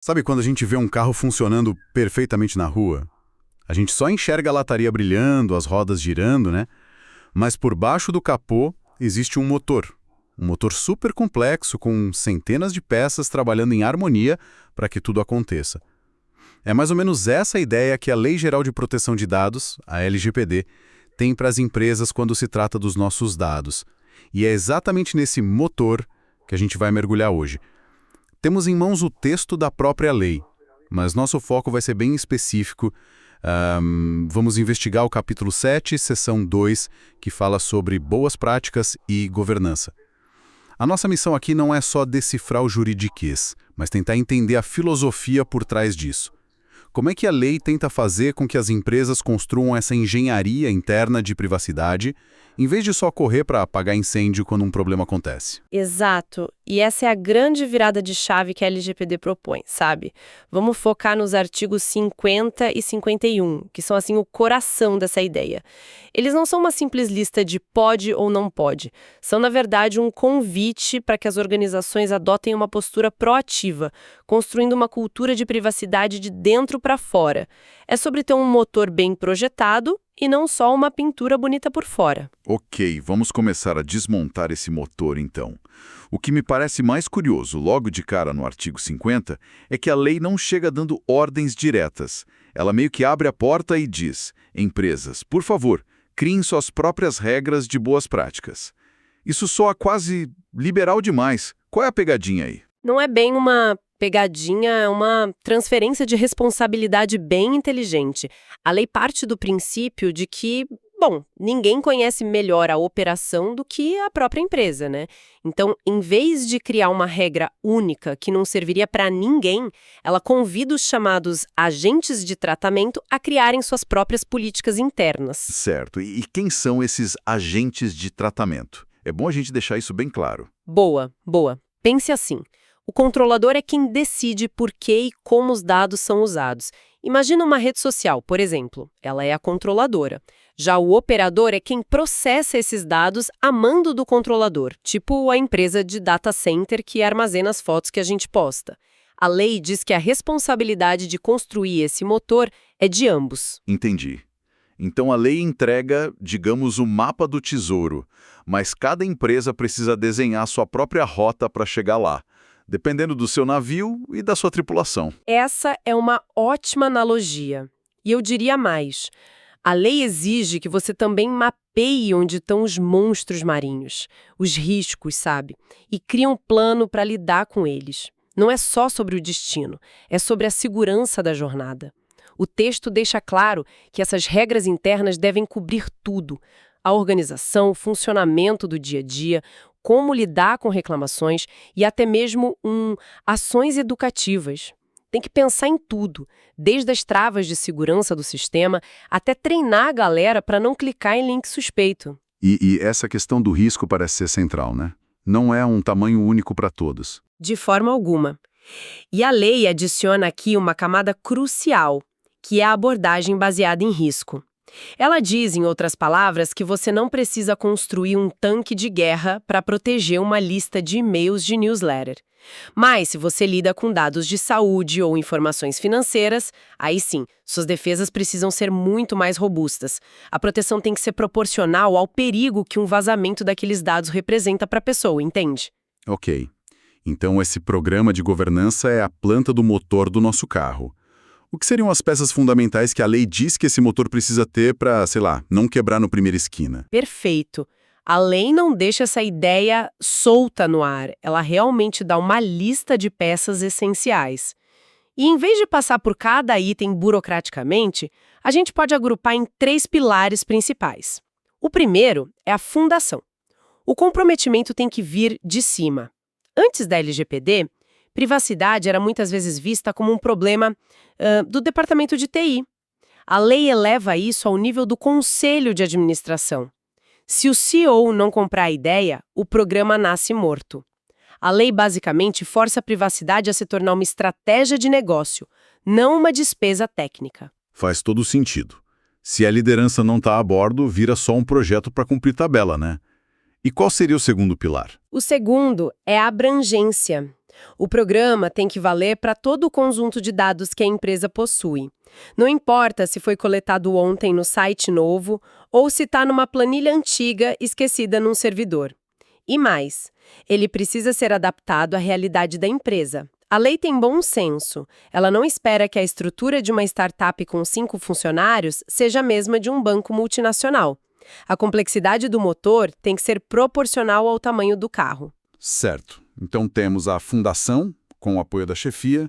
Sabe quando a gente vê um carro funcionando perfeitamente na rua? A gente só enxerga a lataria brilhando, as rodas girando, né? Mas por baixo do capô existe um motor. Um motor super complexo com centenas de peças trabalhando em harmonia para que tudo aconteça. É mais ou menos essa a ideia que a Lei Geral de Proteção de Dados, a LGPD, tem para as empresas quando se trata dos nossos dados. E é exatamente nesse motor que a gente vai mergulhar hoje. Temos em mãos o texto da própria lei, mas nosso foco vai ser bem específico. Vamos investigar o capítulo 7, seção 2, que fala sobre boas práticas e governança. A nossa missão aqui não é só decifrar o juridiquês, mas tentar entender a filosofia por trás disso. Como é que a lei tenta fazer com que as empresas construam essa engenharia interna de privacidade, em vez de só correr para apagar incêndio quando um problema acontece? Exato. E essa é a grande virada de chave que a LGPD propõe, sabe? Vamos focar nos artigos 50 e 51, que são assim o coração dessa ideia. Eles não são uma simples lista de pode ou não pode. São, na verdade, um convite para que as organizações adotem uma postura proativa, construindo uma cultura de privacidade de dentro para fora. É sobre ter um motor bem projetado e não só uma pintura bonita por fora. Ok, vamos começar a desmontar esse motor então. O que me parece mais curioso, logo de cara no artigo 50, é que a lei não chega dando ordens diretas. Ela meio que abre a porta e diz: empresas, por favor, criem suas próprias regras de boas práticas. Isso soa quase liberal demais. Qual é a pegadinha aí? Não é bem uma pegadinha, é uma transferência de responsabilidade bem inteligente. A lei parte do princípio de que, bom, ninguém conhece melhor a operação do que a própria empresa, né? Então, em vez de criar uma regra única que não serviria para ninguém, ela convida os chamados agentes de tratamento a criarem suas próprias políticas internas. Certo. E quem são esses agentes de tratamento? É bom a gente deixar isso bem claro. Boa, boa. Pense assim. O controlador é quem decide por que e como os dados são usados. Imagina uma rede social, por exemplo. Ela é a controladora. Já o operador é quem processa esses dados a mando do controlador, tipo a empresa de data center que armazena as fotos que a gente posta. A lei diz que a responsabilidade de construir esse motor é de ambos. Entendi. Então a lei entrega, digamos, o mapa do tesouro, mas cada empresa precisa desenhar sua própria rota para chegar lá, dependendo do seu navio e da sua tripulação. Essa é uma ótima analogia. E eu diria mais. A lei exige que você também mapeie onde estão os monstros marinhos, os riscos, sabe? E crie um plano para lidar com eles. Não é só sobre o destino, é sobre a segurança da jornada. O texto deixa claro que essas regras internas devem cobrir tudo: a organização, o funcionamento do dia a dia, como lidar com reclamações e até mesmo ações educativas. Tem que pensar em tudo, desde as travas de segurança do sistema até treinar a galera para não clicar em link suspeito. E essa questão do risco parece ser central, né? Não é um tamanho único para todos. De forma alguma. E a lei adiciona aqui uma camada crucial, que é a abordagem baseada em risco. Ela diz, em outras palavras, que você não precisa construir um tanque de guerra para proteger uma lista de e-mails de newsletter. Mas, se você lida com dados de saúde ou informações financeiras, aí sim, suas defesas precisam ser muito mais robustas. A proteção tem que ser proporcional ao perigo que um vazamento daqueles dados representa para a pessoa, entende? Ok. Então esse programa de governança é a planta do motor do nosso carro. O que seriam as peças fundamentais que a lei diz que esse motor precisa ter para, sei lá, não quebrar no primeira esquina? Perfeito. A lei não deixa essa ideia solta no ar. Ela realmente dá uma lista de peças essenciais. E em vez de passar por cada item burocraticamente, a gente pode agrupar em 3 pilares principais. O primeiro é a fundação. O comprometimento tem que vir de cima. Antes da LGPD, privacidade era muitas vezes vista como um problema do departamento de TI. A lei eleva isso ao nível do conselho de administração. Se o CEO não comprar a ideia, o programa nasce morto. A lei basicamente força a privacidade a se tornar uma estratégia de negócio, não uma despesa técnica. Faz todo sentido. Se a liderança não está a bordo, vira só um projeto para cumprir tabela, né? E qual seria o segundo pilar? O segundo é a abrangência. O programa tem que valer para todo o conjunto de dados que a empresa possui. Não importa se foi coletado ontem no site novo ou se está numa planilha antiga esquecida num servidor. E mais, ele precisa ser adaptado à realidade da empresa. A lei tem bom senso. Ela não espera que a estrutura de uma startup com 5 funcionários seja a mesma de um banco multinacional. A complexidade do motor tem que ser proporcional ao tamanho do carro. Certo. Então temos a fundação, com o apoio da chefia,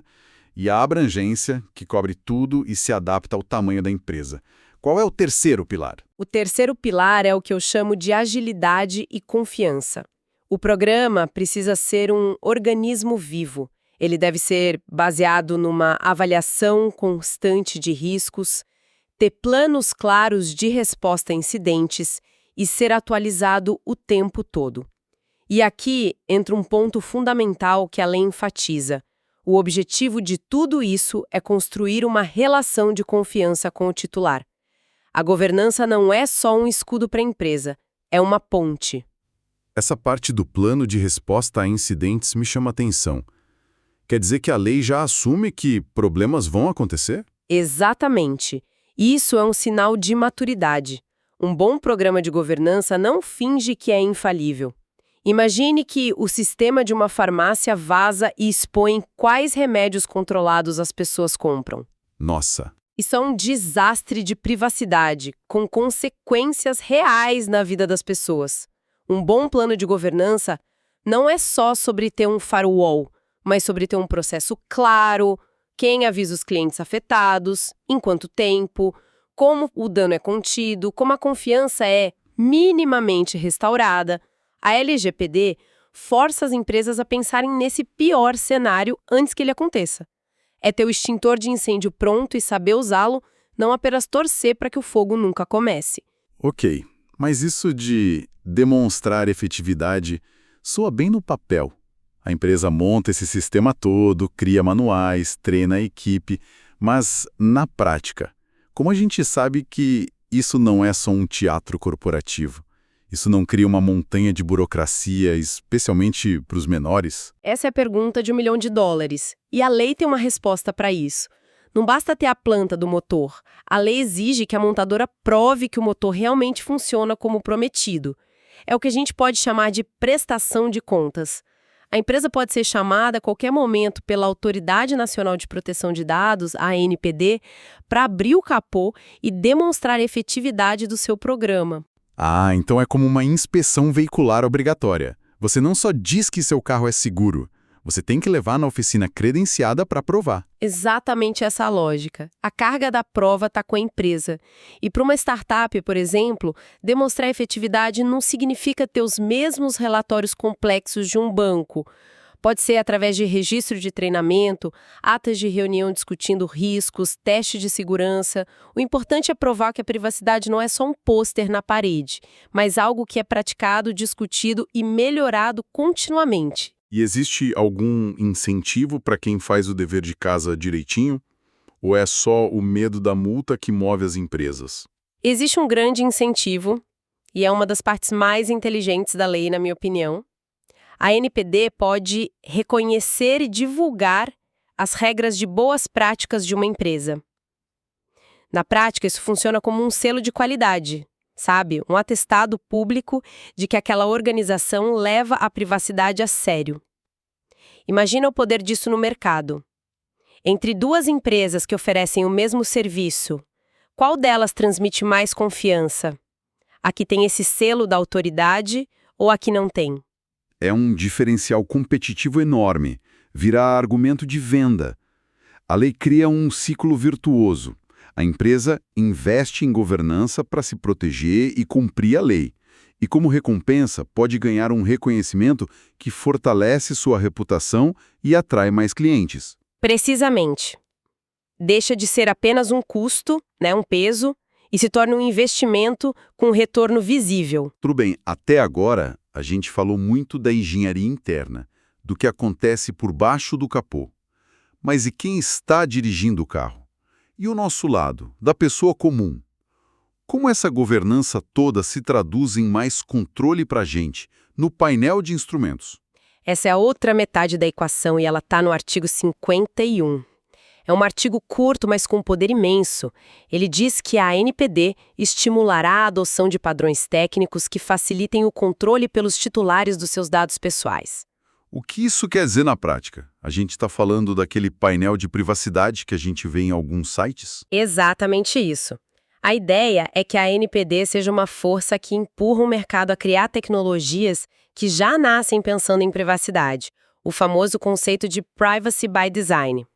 e a abrangência, que cobre tudo e se adapta ao tamanho da empresa. Qual é o terceiro pilar? O terceiro pilar é o que eu chamo de agilidade e confiança. O programa precisa ser um organismo vivo. Ele deve ser baseado numa avaliação constante de riscos, ter planos claros de resposta a incidentes e ser atualizado o tempo todo. E aqui entra um ponto fundamental que a lei enfatiza. O objetivo de tudo isso é construir uma relação de confiança com o titular. A governança não é só um escudo para a empresa, é uma ponte. Essa parte do plano de resposta a incidentes me chama atenção. Quer dizer que a lei já assume que problemas vão acontecer? Exatamente. Isso é um sinal de maturidade. Um bom programa de governança não finge que é infalível. Imagine que o sistema de uma farmácia vaza e expõe quais remédios controlados as pessoas compram. Nossa! Isso é um desastre de privacidade, com consequências reais na vida das pessoas. Um bom plano de governança não é só sobre ter um firewall, mas sobre ter um processo claro, quem avisa os clientes afetados, em quanto tempo, como o dano é contido, como a confiança é minimamente restaurada. A LGPD força as empresas a pensarem nesse pior cenário antes que ele aconteça. É ter o extintor de incêndio pronto e saber usá-lo, não apenas torcer para que o fogo nunca comece. Ok, mas isso de demonstrar efetividade soa bem no papel. A empresa monta esse sistema todo, cria manuais, treina a equipe, mas na prática, como a gente sabe que isso não é só um teatro corporativo? Isso não cria uma montanha de burocracia, especialmente para os menores? Essa é a pergunta de $1 milhão. E a lei tem uma resposta para isso. Não basta ter a planta do motor. A lei exige que a montadora prove que o motor realmente funciona como prometido. É o que a gente pode chamar de prestação de contas. A empresa pode ser chamada a qualquer momento pela Autoridade Nacional de Proteção de Dados, a ANPD, para abrir o capô e demonstrar a efetividade do seu programa. Ah, então é como uma inspeção veicular obrigatória. Você não só diz que seu carro é seguro, você tem que levar na oficina credenciada para provar. Exatamente essa a lógica. A carga da prova está com a empresa. E para uma startup, por exemplo, demonstrar efetividade não significa ter os mesmos relatórios complexos de um banco. Pode ser através de registro de treinamento, atas de reunião discutindo riscos, testes de segurança. O importante é provar que a privacidade não é só um pôster na parede, mas algo que é praticado, discutido e melhorado continuamente. E existe algum incentivo para quem faz o dever de casa direitinho? Ou é só o medo da multa que move as empresas? Existe um grande incentivo, e é uma das partes mais inteligentes da lei, na minha opinião. A NPD pode reconhecer e divulgar as regras de boas práticas de uma empresa. Na prática, isso funciona como um selo de qualidade, sabe? Um atestado público de que aquela organização leva a privacidade a sério. Imagina o poder disso no mercado. Entre duas empresas que oferecem o mesmo serviço, qual delas transmite mais confiança? A que tem esse selo da autoridade ou a que não tem? É um diferencial competitivo enorme, vira argumento de venda. A lei cria um ciclo virtuoso. A empresa investe em governança para se proteger e cumprir a lei. E como recompensa, pode ganhar um reconhecimento que fortalece sua reputação e atrai mais clientes. Precisamente. Deixa de ser apenas um custo, um peso, e se torna um investimento com retorno visível. Tudo bem, até agora a gente falou muito da engenharia interna, do que acontece por baixo do capô. Mas e quem está dirigindo o carro? E o nosso lado, da pessoa comum? Como essa governança toda se traduz em mais controle para a gente, no painel de instrumentos? Essa é a outra metade da equação e ela está no artigo 51. É um artigo curto, mas com poder imenso. Ele diz que a ANPD estimulará a adoção de padrões técnicos que facilitem o controle pelos titulares dos seus dados pessoais. O que isso quer dizer na prática? A gente está falando daquele painel de privacidade que a gente vê em alguns sites? Exatamente isso. A ideia é que a ANPD seja uma força que empurra o mercado a criar tecnologias que já nascem pensando em privacidade, o famoso conceito de Privacy by Design.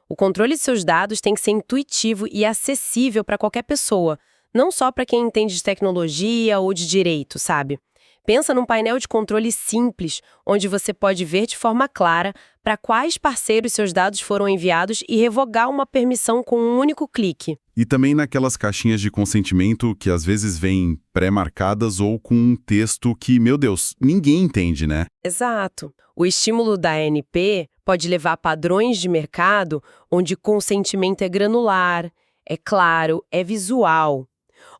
O controle de seus dados tem que ser intuitivo e acessível para qualquer pessoa, não só para quem entende de tecnologia ou de direito, sabe? Pensa num painel de controle simples, onde você pode ver de forma clara para quais parceiros seus dados foram enviados e revogar uma permissão com um único clique. E também naquelas caixinhas de consentimento que às vezes vêm pré-marcadas ou com um texto que, meu Deus, ninguém entende, né? Exato. O estímulo da ANP pode levar a padrões de mercado onde consentimento é granular, é claro, é visual.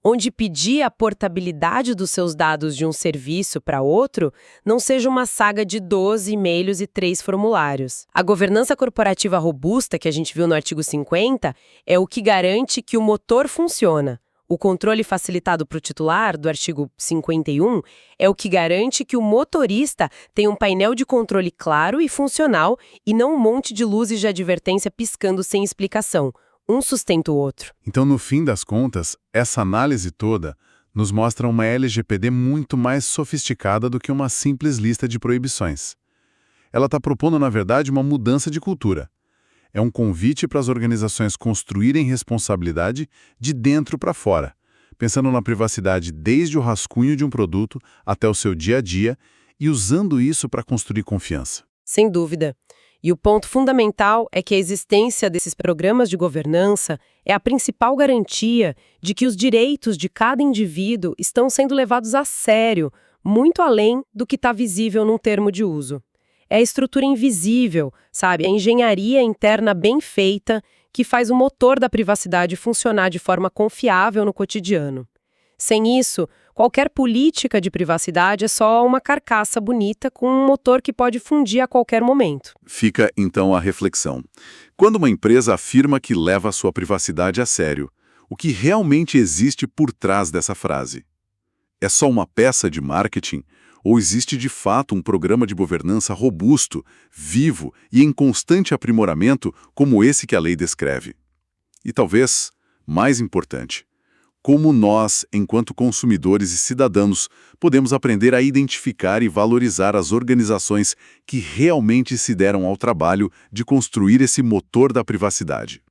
Onde pedir a portabilidade dos seus dados de um serviço para outro não seja uma saga de 12 e-mails e 3 formulários. A governança corporativa robusta, que a gente viu no artigo 50, é o que garante que o motor funciona. O controle facilitado para o titular, do artigo 51, é o que garante que o motorista tem um painel de controle claro e funcional e não um monte de luzes de advertência piscando sem explicação. Um sustenta o outro. Então, no fim das contas, essa análise toda nos mostra uma LGPD muito mais sofisticada do que uma simples lista de proibições. Ela está propondo, na verdade, uma mudança de cultura. É um convite para as organizações construírem responsabilidade de dentro para fora, pensando na privacidade desde o rascunho de um produto até o seu dia a dia e usando isso para construir confiança. Sem dúvida. E o ponto fundamental é que a existência desses programas de governança é a principal garantia de que os direitos de cada indivíduo estão sendo levados a sério, muito além do que está visível num termo de uso. É a estrutura invisível, sabe? A engenharia interna bem feita que faz o motor da privacidade funcionar de forma confiável no cotidiano. Sem isso, qualquer política de privacidade é só uma carcaça bonita com um motor que pode fundir a qualquer momento. Fica, então, a reflexão. Quando uma empresa afirma que leva a sua privacidade a sério, o que realmente existe por trás dessa frase? É só uma peça de marketing? Ou existe de fato um programa de governança robusto, vivo e em constante aprimoramento como esse que a lei descreve? E talvez, mais importante, como nós, enquanto consumidores e cidadãos, podemos aprender a identificar e valorizar as organizações que realmente se deram ao trabalho de construir esse motor da privacidade.